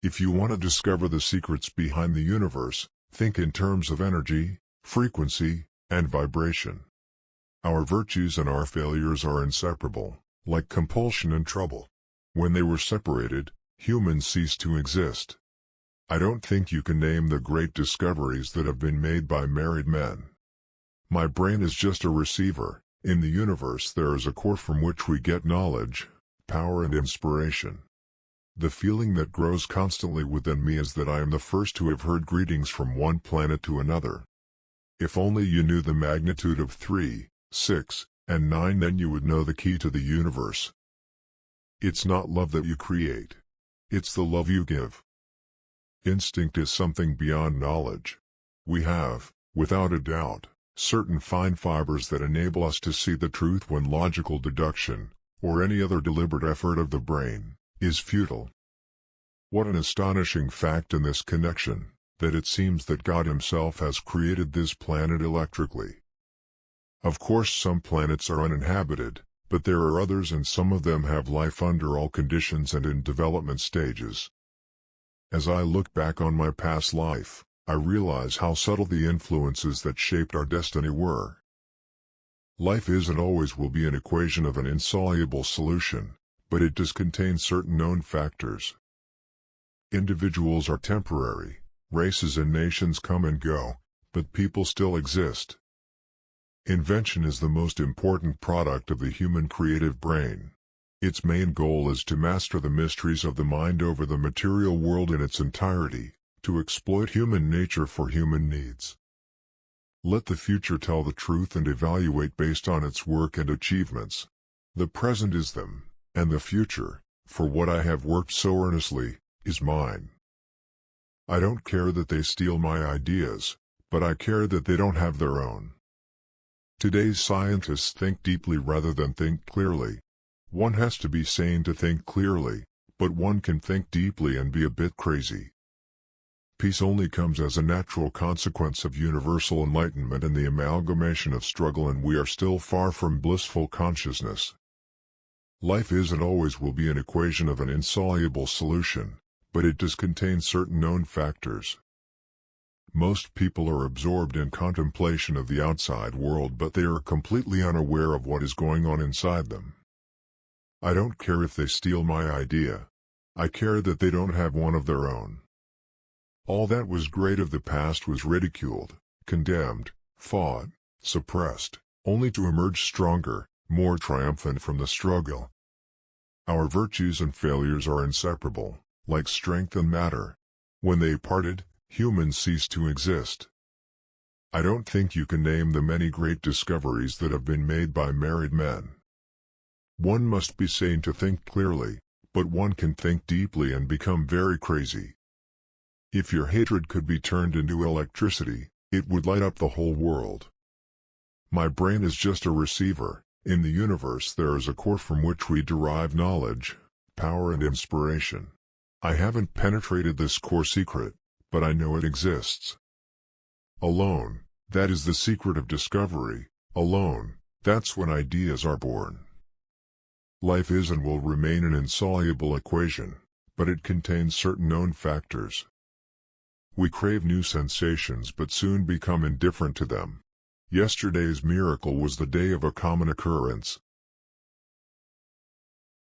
If you want to discover the secrets behind the universe, think in terms of energy, frequency, and vibration. Our virtues and our failures are inseparable, like compulsion and trouble. When they were separated, humans ceased to exist. I don't think you can name the great discoveries that have been made by married men. My brain is just a receiver. In the universe there is a core from which we get knowledge, power and inspiration. The feeling that grows constantly within me is that I am the first to have heard greetings from one planet to another. If only you knew the magnitude of 3, 6, and 9, then you would know the key to the universe. It's not love that you create. It's the love you give. Instinct is something beyond knowledge. We have, without a doubt, certain fine fibers that enable us to see the truth when logical deduction, or any other deliberate effort of the brain, is futile. What an astonishing fact in this connection, that it seems that God Himself has created this planet electrically. Of course some planets are uninhabited, but there are others and some of them have life under all conditions and in development stages. As I look back on my past life, I realize how subtle the influences that shaped our destiny were. Life is and always will be an equation of an insoluble solution, but it does contain certain known factors. Individuals are temporary, races and nations come and go, but people still exist. Invention is the most important product of the human creative brain. Its main goal is to master the mysteries of the mind over the material world in its entirety, to exploit human nature for human needs. Let the future tell the truth and evaluate based on its work and achievements. The present is them, and the future, for what I have worked so earnestly, is mine. I don't care that they steal my ideas, but I care that they don't have their own. Today's scientists think deeply rather than think clearly. One has to be sane to think clearly, but one can think deeply and be a bit crazy. Peace only comes as a natural consequence of universal enlightenment and the amalgamation of struggle, and we are still far from blissful consciousness. Life is and always will be an equation of an insoluble solution, but it does contain certain known factors. Most people are absorbed in contemplation of the outside world, but they are completely unaware of what is going on inside them. I don't care if they steal my idea. I care that they don't have one of their own. All that was great of the past was ridiculed, condemned, fought, suppressed, only to emerge stronger, more triumphant from the struggle. Our virtues and failures are inseparable, like strength and matter. When they parted, humans ceased to exist. I don't think you can name the many great discoveries that have been made by married men. One must be sane to think clearly, but one can think deeply and become very crazy. If your hatred could be turned into electricity, it would light up the whole world. My brain is just a receiver. In the universe there is a core from which we derive knowledge, power and inspiration. I haven't penetrated this core secret, but I know it exists. Alone, that is the secret of discovery. Alone, that's when ideas are born. Life is and will remain an insoluble equation, but it contains certain known factors. We crave new sensations but soon become indifferent to them. Yesterday's miracle was the day of a common occurrence.